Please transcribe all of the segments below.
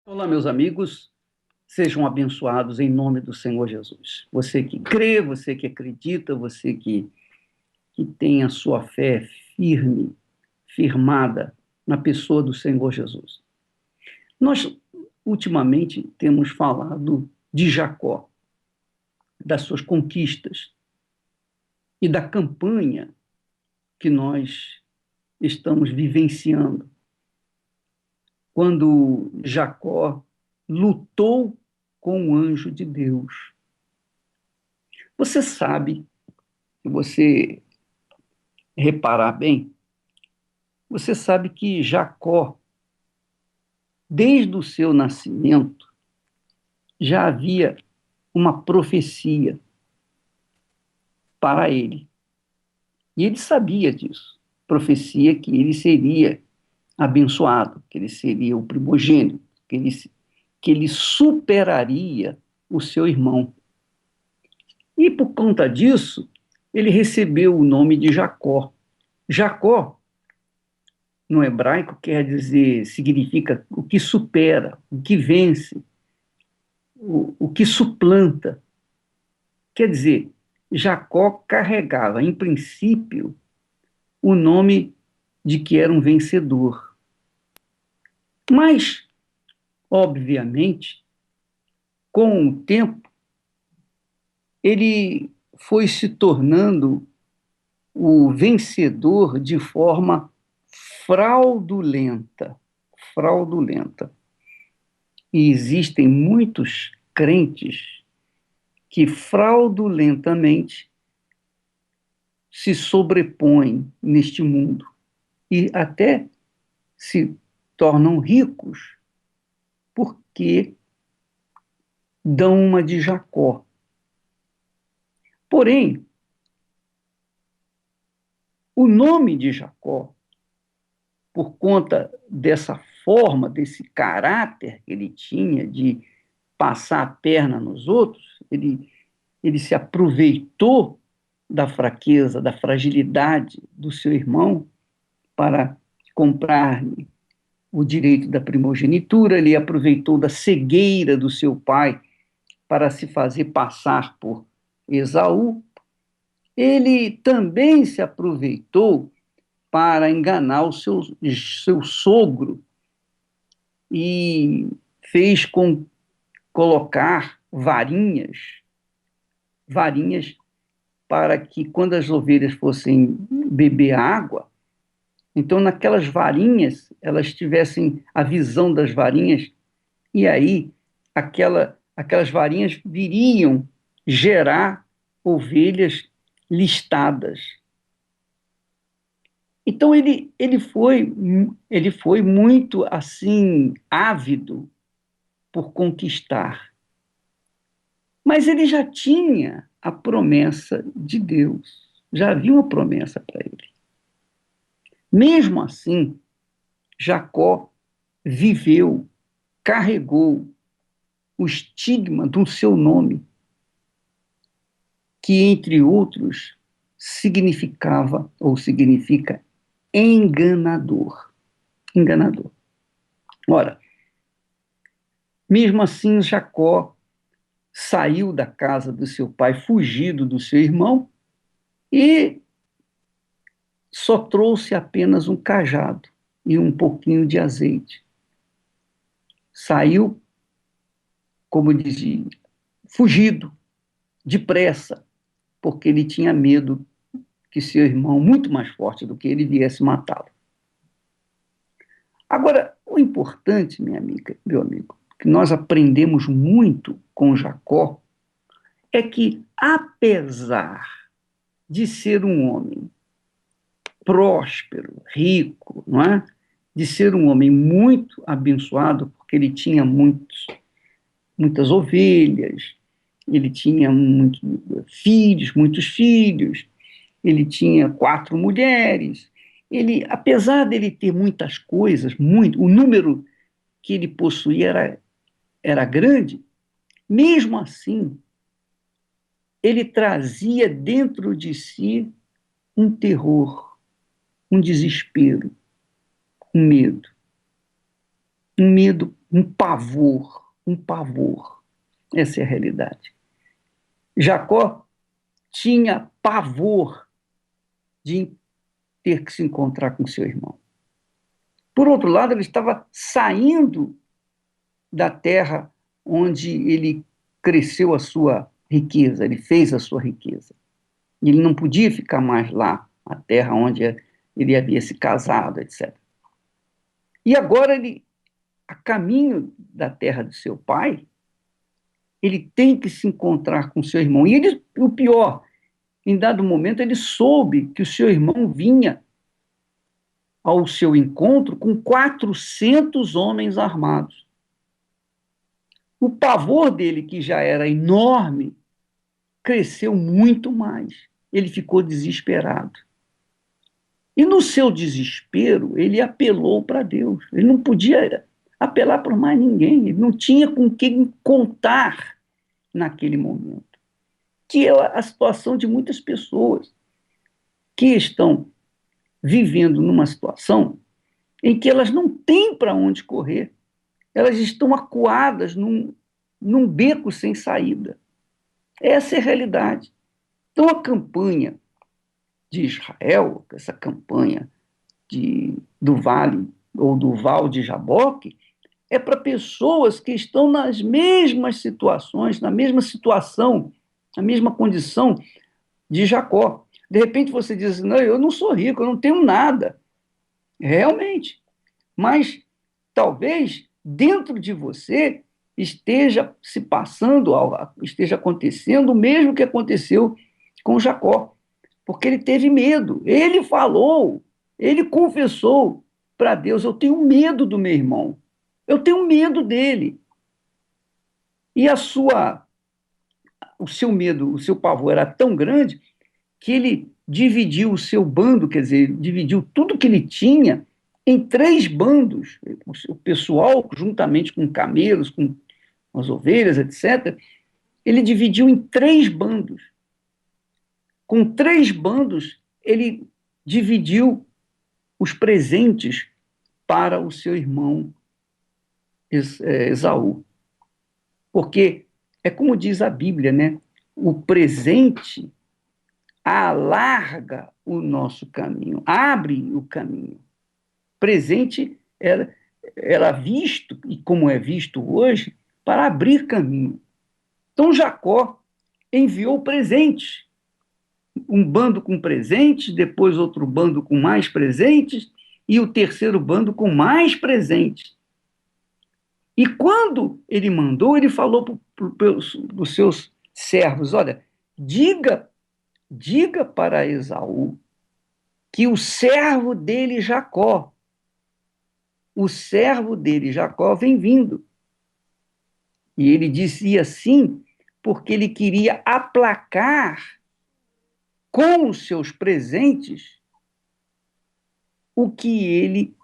Olá, meus amigos, sejam abençoados em nome do Senhor Jesus. Você que crê, você que acredita, você que tem a sua fé firme, firmada na pessoa do Senhor Jesus. Nós, ultimamente, temos falado de Jacó, das suas conquistas e da campanha que nós estamos vivenciando, quando Jacó lutou com o anjo de Deus. Você sabe, se você reparar bem, você sabe que Jacó, desde o seu nascimento, já havia uma profecia para ele. E ele sabia disso. Profecia que ele seria abençoado, que ele seria o primogênito, que ele superaria o seu irmão. E por conta disso, ele recebeu o nome de Jacó. Jacó, no hebraico, significa o que supera, o que vence, o que suplanta. Quer dizer, Jacó carregava, em princípio, o nome de que era um vencedor. Mas, obviamente, com o tempo, ele foi se tornando o vencedor de forma fraudulenta. Fraudulenta. E existem muitos crentes que fraudulentamente se sobrepõem neste mundo e até se tornam ricos porque dão uma de Jacó. Porém, o nome de Jacó, por conta dessa forma, desse caráter que ele tinha de passar a perna nos outros, ele se aproveitou da fraqueza, da fragilidade do seu irmão para comprar-lhe o direito da primogenitura, ele aproveitou da cegueira do seu pai para se fazer passar por Esaú. Ele também se aproveitou para enganar seu sogro e fez com colocar varinhas para que quando as ovelhas fossem beber água, então naquelas varinhas elas tivessem a visão das varinhas e aí aquelas varinhas viriam gerar ovelhas listadas. Então ele foi muito assim ávido por conquistar. Mas ele já tinha a promessa de Deus. Já havia uma promessa para ele. Mesmo assim, Jacó viveu, carregou o estigma do seu nome, que, entre outros, significava ou significa enganador. Enganador. Ora, mesmo assim, Jacó saiu da casa do seu pai, fugido do seu irmão, e só trouxe apenas um cajado e um pouquinho de azeite. Saiu, como dizia, fugido, depressa, porque ele tinha medo que seu irmão, muito mais forte do que ele, viesse matá-lo. Agora, o importante, minha amiga, meu amigo, que nós aprendemos muito com Jacó, é que, apesar de ser um homem próspero, rico, não é? De ser um homem muito abençoado, porque ele tinha muitas ovelhas, ele tinha muitos filhos, ele tinha 4 mulheres. Ele, apesar dele ter muitas coisas, o número que ele possuía era grande, mesmo assim, ele trazia dentro de si um terror, um desespero, um medo um pavor, um pavor. Essa é a realidade. Jacó tinha pavor de ter que se encontrar com seu irmão. Por outro lado, ele estava saindo da terra onde ele cresceu a sua riqueza, ele fez a sua riqueza. Ele não podia ficar mais lá, a terra onde ele havia se casado, etc. E agora ele, a caminho da terra do seu pai, ele tem que se encontrar com seu irmão. E ele, o pior, em dado momento, ele soube que o seu irmão vinha ao seu encontro com 400 homens armados. O pavor dele, que já era enorme, cresceu muito mais. Ele ficou desesperado. E no seu desespero, ele apelou para Deus. Ele não podia apelar para mais ninguém. Ele não tinha com quem contar naquele momento. Que é a situação de muitas pessoas que estão vivendo numa situação em que elas não têm para onde correr. Elas estão acuadas num beco sem saída. Essa é a realidade. Então, a campanha de Israel, essa campanha do Vale ou do Val de Jaboque, é para pessoas que estão nas mesmas situações, na mesma situação, na mesma condição de Jacó. De repente você diz, não, eu não sou rico, eu não tenho nada. Realmente. Mas talvez dentro de você esteja se passando, esteja acontecendo o mesmo que aconteceu com Jacó. Porque ele teve medo. Ele falou, ele confessou para Deus, eu tenho medo do meu irmão. Eu tenho medo dele. E o seu medo, o seu pavor era tão grande que ele dividiu o seu bando, quer dizer, dividiu tudo que ele tinha em 3 bandos. O pessoal, juntamente com camelos, com as ovelhas, etc., ele dividiu em 3 bandos. Com 3 bandos, ele dividiu os presentes para o seu irmão Esaú. Porque é como diz a Bíblia, né? O presente alarga o nosso caminho, abre o caminho. Presente era visto, e como é visto hoje, para abrir caminho. Então Jacó enviou presentes, um bando com presentes, depois outro bando com mais presentes, e o terceiro bando com mais presentes. E quando ele mandou, ele falou para os seus servos, olha, diga para Esaú que o servo dele, Jacó, vem vindo. E ele dizia assim porque ele queria aplacar com os seus presentes o que ele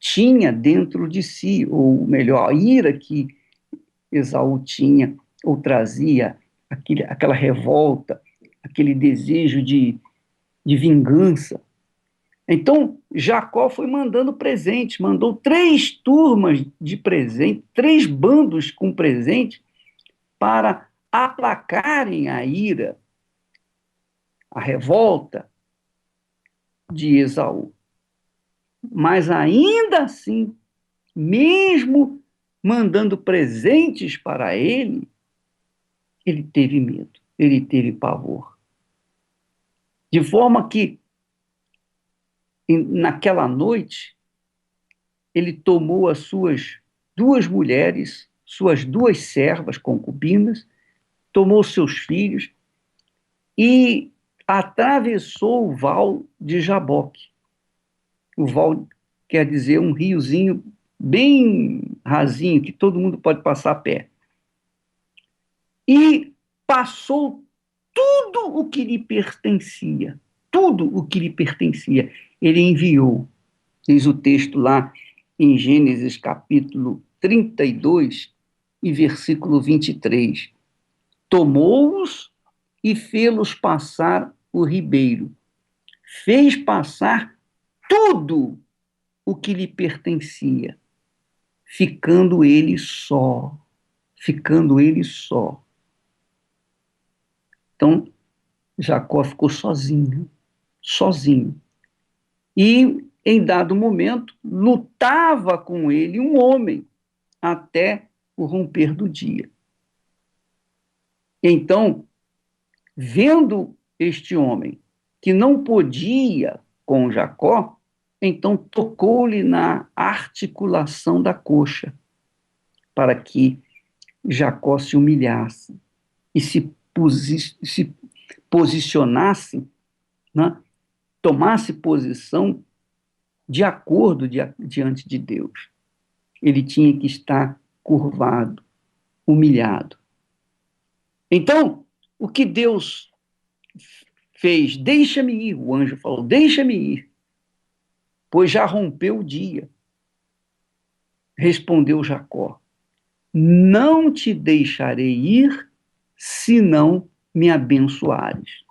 tinha dentro de si, ou melhor, a ira que Esaú tinha, ou trazia, aquela revolta, aquele desejo de vingança. Então, Jacó foi mandando presentes, mandou 3 turmas de presente, 3 bandos com presente, para aplacarem a ira, a revolta de Esaú. Mas ainda assim, mesmo mandando presentes para ele teve medo, ele teve pavor. De forma que, naquela noite, ele tomou as suas 2 mulheres, suas 2 servas concubinas, tomou seus filhos e atravessou o val de Jaboque. O val quer dizer um riozinho bem rasinho, que todo mundo pode passar a pé. E passou tudo o que lhe pertencia. Tudo o que lhe pertencia. Ele enviou. Diz o texto lá em Gênesis capítulo 32 e versículo 23. Tomou-os e fê-los passar o ribeiro. Fez passar tudo o que lhe pertencia. ficando ele só. Ficando ele só. Então, Jacó ficou sozinho, sozinho. E, em dado momento, lutava com ele um homem até o romper do dia. Então, vendo este homem que não podia com Jacó, então tocou-lhe na articulação da coxa, para que Jacó se humilhasse e se posicionasse, né, tomasse posição de acordo diante de Deus. Ele tinha que estar curvado, humilhado. Então, o que Deus fez? Deixa-me ir, o anjo falou, deixa-me ir, pois já rompeu o dia. Respondeu Jacó, não te deixarei ir, se não me abençoares.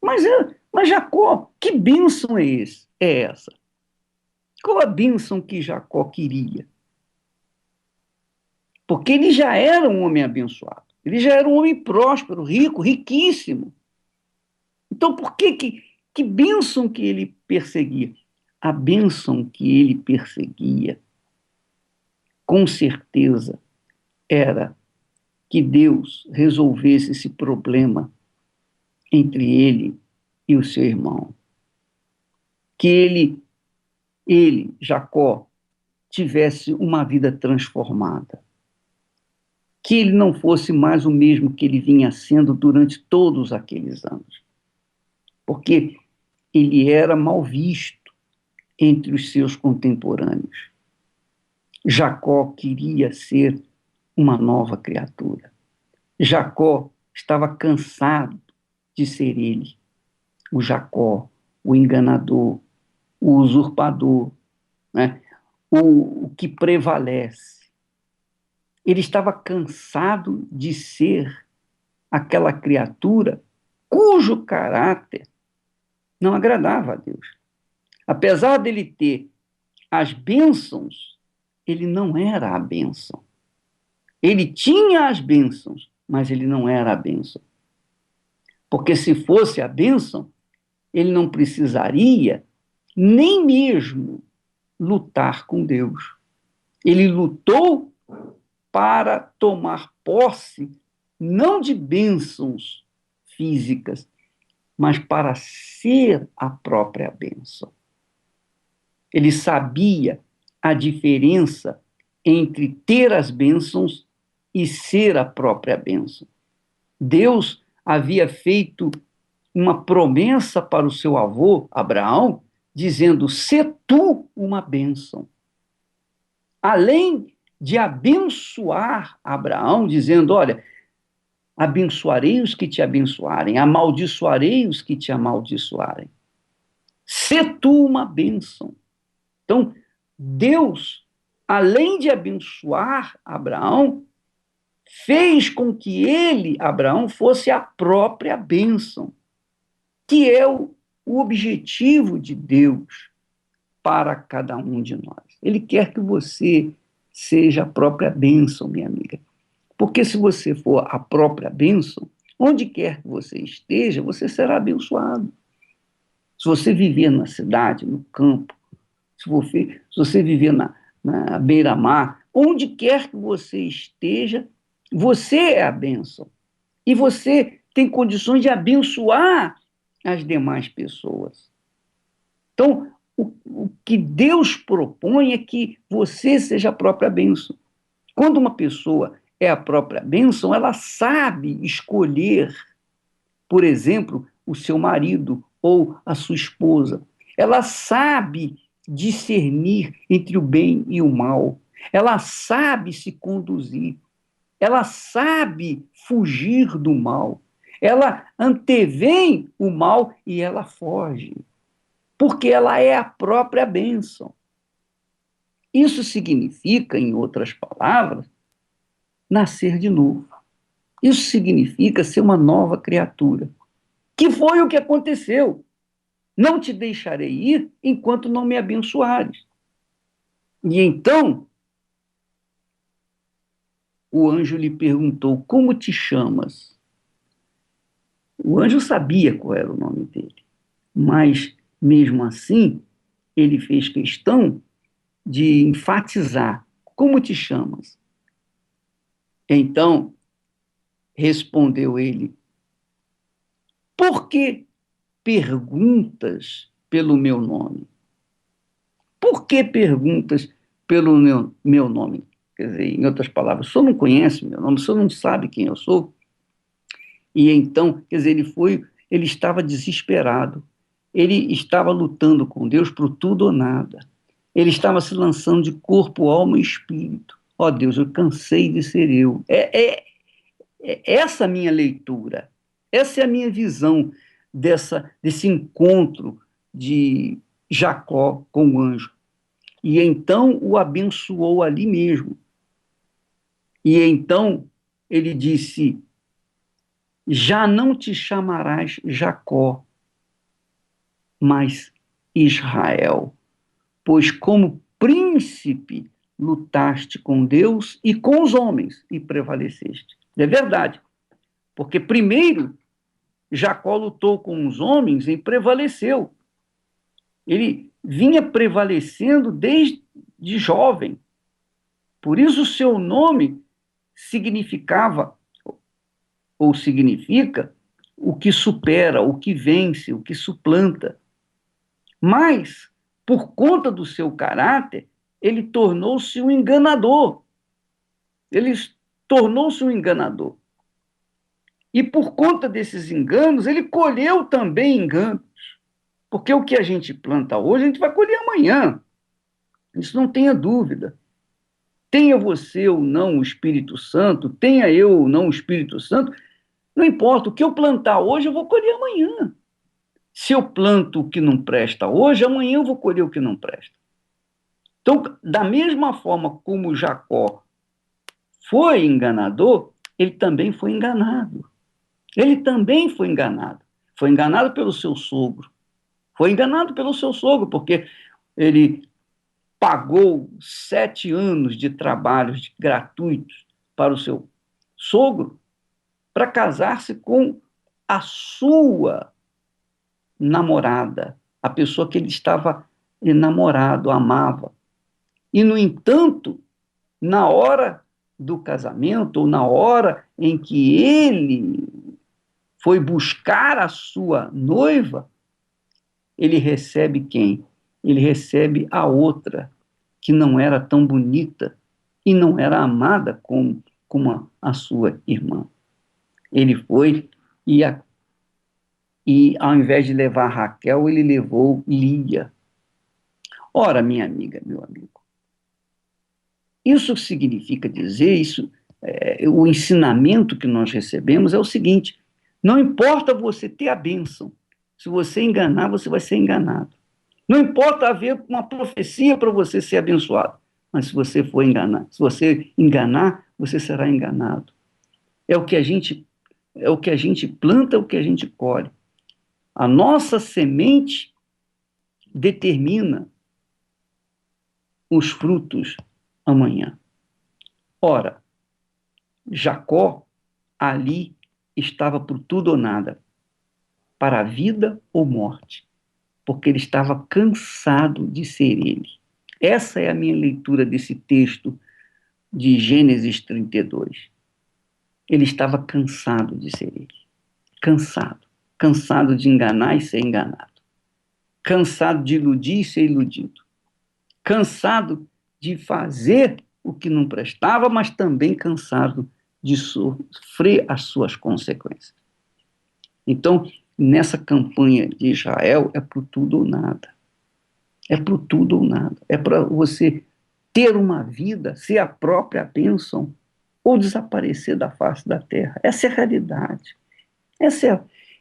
Mas Jacó, que bênção é essa? Qual a bênção que Jacó queria? Porque ele já era um homem abençoado. Ele já era um homem próspero, rico, riquíssimo. Então, que bênção que ele perseguia? A bênção que ele perseguia, com certeza, era que Deus resolvesse esse problema entre ele e o seu irmão. Que Jacó, tivesse uma vida transformada. Que ele não fosse mais o mesmo que ele vinha sendo durante todos aqueles anos. Porque ele era mal visto entre os seus contemporâneos. Jacó queria ser uma nova criatura. Jacó estava cansado de ser ele, o Jacó, o enganador, o usurpador, né? o que prevalece. Ele estava cansado de ser aquela criatura cujo caráter não agradava a Deus. Apesar dele ter as bênçãos, ele não era a bênção. Ele tinha as bênçãos, mas ele não era a bênção. Porque se fosse a bênção, ele não precisaria nem mesmo lutar com Deus. Ele lutou para tomar posse não de bênçãos físicas, mas para ser a própria bênção. Ele sabia a diferença entre ter as bênçãos e ser a própria bênção. Deus havia feito uma promessa para o seu avô, Abraão, dizendo, sê tu uma bênção. Além de abençoar Abraão, dizendo, olha, abençoarei os que te abençoarem, amaldiçoarei os que te amaldiçoarem. Sê tu uma bênção. Então, Deus, além de abençoar Abraão, fez com que ele, Abraão, fosse a própria bênção, que é o objetivo de Deus para cada um de nós. Ele quer que você seja a própria bênção, minha amiga. Porque se você for a própria bênção, onde quer que você esteja, você será abençoado. Se você viver na cidade, no campo, se você viver na beira-mar, onde quer que você esteja, você é a bênção. E você tem condições de abençoar as demais pessoas. Então, o que Deus propõe é que você seja a própria bênção. Quando uma pessoa é a própria bênção, ela sabe escolher, por exemplo, o seu marido ou a sua esposa. Ela sabe discernir entre o bem e o mal. Ela sabe se conduzir. Ela sabe fugir do mal. Ela antevém o mal e ela foge. Porque ela é a própria bênção. Isso significa, em outras palavras, nascer de novo. Isso significa ser uma nova criatura. Que foi o que aconteceu. Não te deixarei ir enquanto não me abençoares. E então, o anjo lhe perguntou: como te chamas? O anjo sabia qual era o nome dele, mas, mesmo assim, ele fez questão de enfatizar: como te chamas? Então, respondeu ele: por que perguntas pelo meu nome? Por que perguntas pelo meu nome? Quer dizer, em outras palavras, o senhor não conhece meu nome, o senhor não sabe quem eu sou? E então, quer dizer, ele estava desesperado. Ele estava lutando com Deus por tudo ou nada. Ele estava se lançando de corpo, alma e espírito. Ó oh, Deus, eu cansei de ser eu. É essa a minha leitura. Essa é a minha visão desse encontro de Jacó com o anjo. E então o abençoou ali mesmo. E então ele disse: já não te chamarás Jacó, mas Israel, pois como príncipe lutaste com Deus e com os homens e prevaleceste. É verdade, porque primeiro Jacó lutou com os homens e prevaleceu. Ele vinha prevalecendo desde jovem. Por isso o seu nome significava ou significa o que supera, o que vence, o que suplanta. Mas, por conta do seu caráter, ele tornou-se um enganador. Ele tornou-se um enganador. E por conta desses enganos, ele colheu também enganos. Porque o que a gente planta hoje, a gente vai colher amanhã. Isso não tenha dúvida. Tenha você ou não o Espírito Santo, tenha eu ou não o Espírito Santo, não importa. O que eu plantar hoje, eu vou colher amanhã. Se eu planto o que não presta hoje, amanhã eu vou colher o que não presta. Então, da mesma forma como Jacó foi enganador, ele também foi enganado. Ele também foi enganado. Foi enganado pelo seu sogro. Foi enganado pelo seu sogro, porque ele pagou 7 anos de trabalhos gratuitos para o seu sogro para casar-se com a sua namorada, a pessoa que ele estava enamorado, amava. E, no entanto, na hora do casamento, ou na hora em que ele foi buscar a sua noiva, ele recebe quem? Ele recebe a outra, que não era tão bonita e não era amada como a sua irmã. Ele foi e, ao invés de levar Raquel, ele levou Lia. Ora, minha amiga, meu amigo, isso significa dizer, o ensinamento que nós recebemos é o seguinte: não importa você ter a bênção, se você enganar, você vai ser enganado. Não importa haver uma profecia para você ser abençoado, mas se você for enganar, se você enganar, você será enganado. É o que a gente planta, é o que a gente colhe. A nossa semente determina os frutos amanhã. Ora, Jacó ali estava por tudo ou nada, para a vida ou morte, porque ele estava cansado de ser ele. Essa é a minha leitura desse texto de Gênesis 32. Ele estava cansado de ser ele. Cansado. Cansado de enganar e ser enganado. Cansado de iludir e ser iludido. Cansado de fazer o que não prestava, mas também cansado de sofrer as suas consequências. Então, nessa campanha de Israel, é pro tudo ou nada. É pro tudo ou nada. É para você ter uma vida, ser a própria bênção, ou desaparecer da face da terra. Essa é a realidade.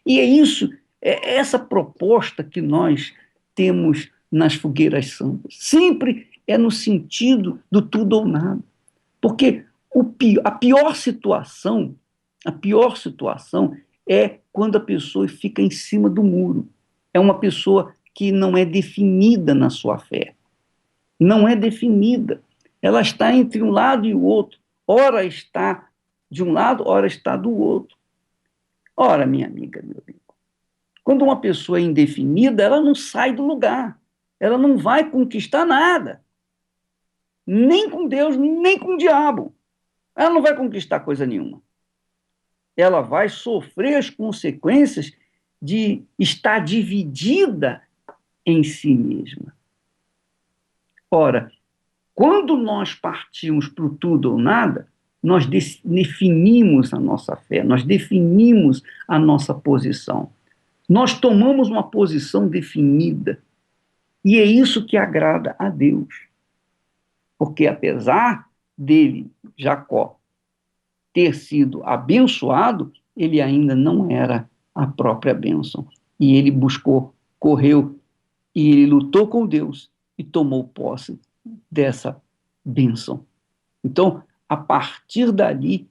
E é isso, é essa proposta que nós temos nas fogueiras santas. Sempre é no sentido do tudo ou nada. Porque a pior situação é quando a pessoa fica em cima do muro. É uma pessoa que não é definida na sua fé. Não é definida. Ela está entre um lado e o outro. ora está de um lado, ora está do outro. Ora, minha amiga, meu amigo, quando uma pessoa é indefinida, ela não sai do lugar, ela não vai conquistar nada, nem com Deus, nem com o diabo. Ela não vai conquistar coisa nenhuma. Ela vai sofrer as consequências de estar dividida em si mesma. Ora, quando nós partimos para o tudo ou nada, nós definimos a nossa fé, nós definimos a nossa posição. Nós tomamos uma posição definida. E é isso que agrada a Deus. Porque apesar dele, Jacó, ter sido abençoado, ele ainda não era a própria bênção. E ele buscou, correu, e ele lutou com Deus e tomou posse dessa bênção. Então, a partir dali,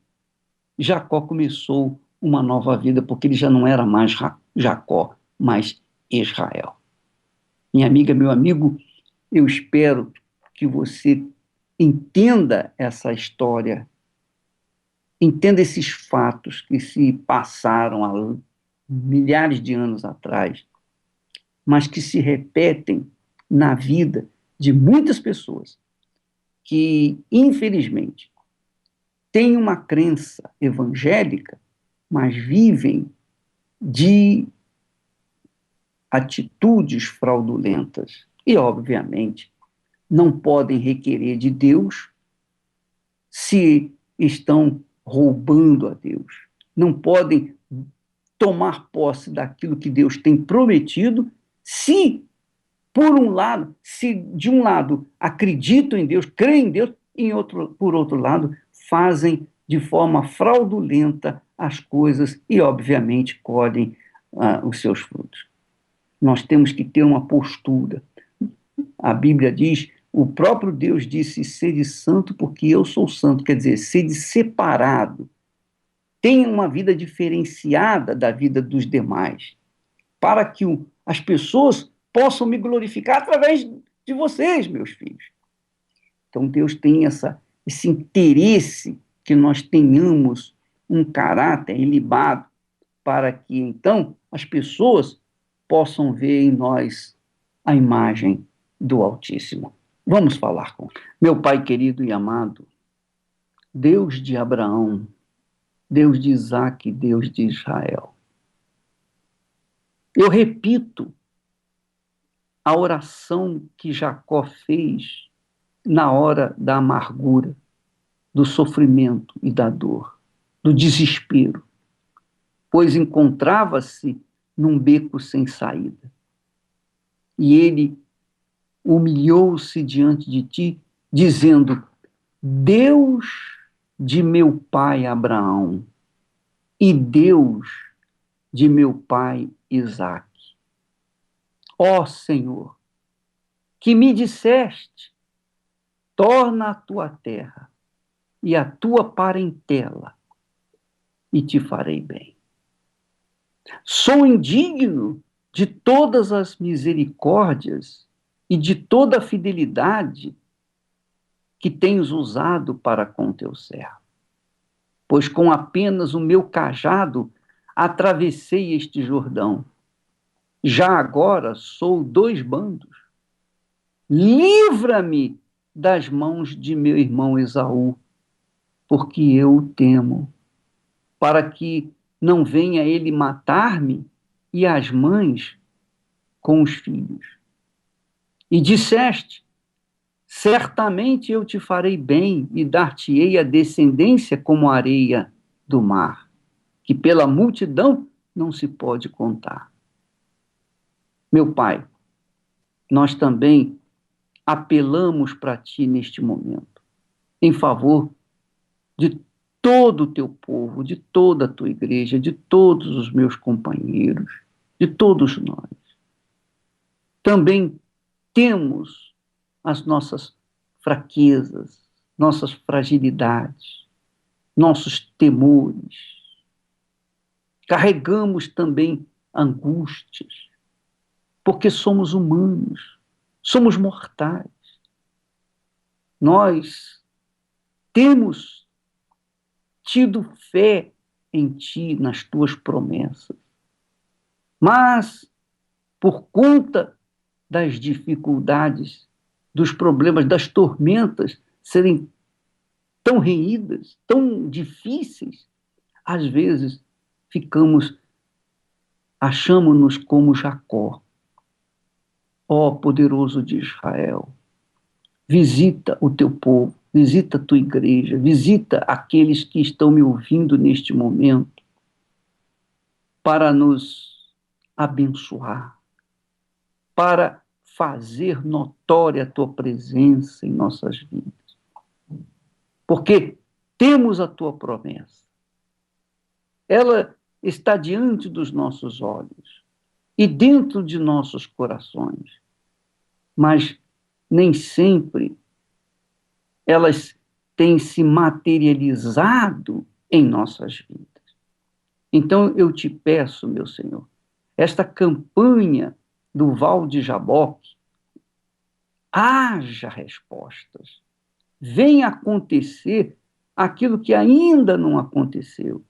Jacó começou uma nova vida, porque ele já não era mais Jacó, mas Israel. Minha amiga, meu amigo, eu espero que você entenda essa história, entenda esses fatos que se passaram há milhares de anos atrás, mas que se repetem na vida de muitas pessoas que, infelizmente, têm uma crença evangélica, mas vivem de atitudes fraudulentas e, obviamente, não podem requerer de Deus se estão roubando a Deus. Não podem tomar posse daquilo que Deus tem prometido se, por um lado, se de um lado acreditam em Deus, creem em Deus, por outro lado, fazem de forma fraudulenta as coisas e, obviamente, colhem os seus frutos. Nós temos que ter uma postura. A Bíblia diz, o próprio Deus disse, sede santo porque eu sou santo, quer dizer, sede separado. Tenha uma vida diferenciada da vida dos demais, para que as pessoas possam me glorificar através de vocês, meus filhos. Então Deus tem esse interesse que nós tenhamos um caráter ilibado, para que então as pessoas possam ver em nós a imagem do Altíssimo. Vamos falar com meu Pai querido e amado, Deus de Abraão, Deus de Isaac, Deus de Israel. Eu repito a oração que Jacó fez na hora da amargura, do sofrimento e da dor, do desespero, pois encontrava-se num beco sem saída. E ele humilhou-se diante de ti, dizendo, Deus de meu pai Abraão e Deus de meu pai Isaque. Ó Senhor, que me disseste, torna a tua terra e a tua parentela, e te farei bem. Sou indigno de todas as misericórdias e de toda a fidelidade que tens usado para com teu servo. Pois com apenas o meu cajado atravessei este Jordão. Já agora sou 2 bandos. Livra-me das mãos de meu irmão Esaú, porque eu o temo, para que não venha ele matar-me e as mães com os filhos. E disseste, certamente eu te farei bem e dar-te-ei a descendência como a areia do mar, que pela multidão não se pode contar. Meu Pai, nós também apelamos para ti neste momento, em favor de todo o teu povo, de toda a tua igreja, de todos os meus companheiros, de todos nós. Também temos as nossas fraquezas, nossas fragilidades, nossos temores. Carregamos também angústias, porque somos humanos, somos mortais. Nós temos tido fé em ti, nas tuas promessas. Mas, por conta das dificuldades, dos problemas, das tormentas serem tão renhidas, tão difíceis, às vezes achamos-nos como Jacó. Ó poderoso de Israel, visita o teu povo, visita a tua igreja, visita aqueles que estão me ouvindo neste momento, para nos abençoar, para fazer notória a tua presença em nossas vidas. Porque temos a tua promessa. Ela está diante dos nossos olhos e dentro de nossos corações. Mas nem sempre elas têm se materializado em nossas vidas. Então eu te peço, meu Senhor, esta campanha do Val de Jaboque, haja respostas. Venha acontecer aquilo que ainda não aconteceu.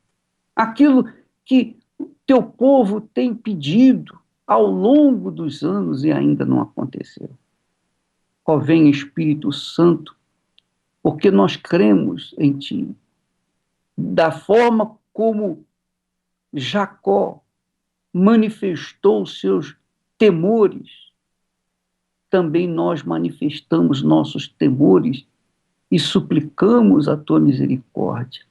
Aquilo que teu povo tem pedido ao longo dos anos e ainda não aconteceu. Ó, vem Espírito Santo, porque nós cremos em ti. Da forma como Jacó manifestou seus temores, também nós manifestamos nossos temores e suplicamos a tua misericórdia.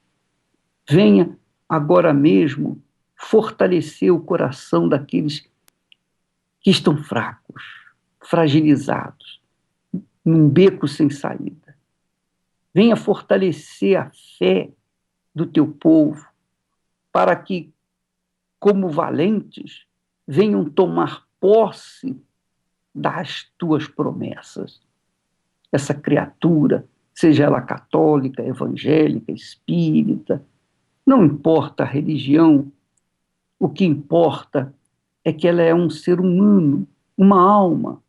Venha agora mesmo fortalecer o coração daqueles que estão fracos, fragilizados, num beco sem saída. Venha fortalecer a fé do teu povo, para que, como valentes, venham tomar posse das tuas promessas. Essa criatura, seja ela católica, evangélica, espírita, não importa a religião, o que importa é que ela é um ser humano, uma alma,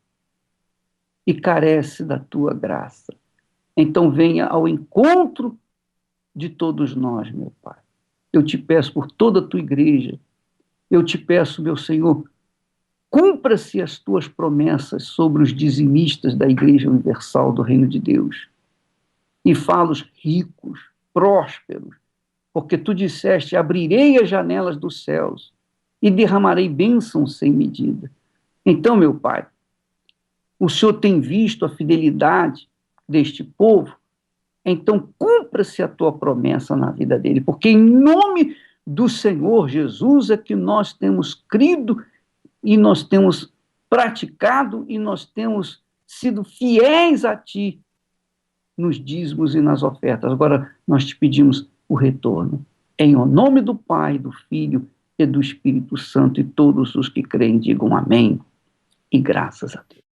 e carece da tua graça. Então venha ao encontro de todos nós, meu Pai. Eu te peço por toda a tua igreja, eu te peço, meu Senhor, cumpra-se as tuas promessas sobre os dizimistas da Igreja Universal do Reino de Deus, e fá-los ricos, prósperos, porque tu disseste, abrirei as janelas dos céus e derramarei bênçãos sem medida. Então, meu Pai, o Senhor tem visto a fidelidade deste povo, então cumpra-se a tua promessa na vida dele, porque em nome do Senhor Jesus é que nós temos crido e nós temos praticado e nós temos sido fiéis a ti nos dízimos e nas ofertas. Agora nós te pedimos o retorno. Em o nome do Pai, do Filho e do Espírito Santo, e todos os que creem digam amém e graças a Deus.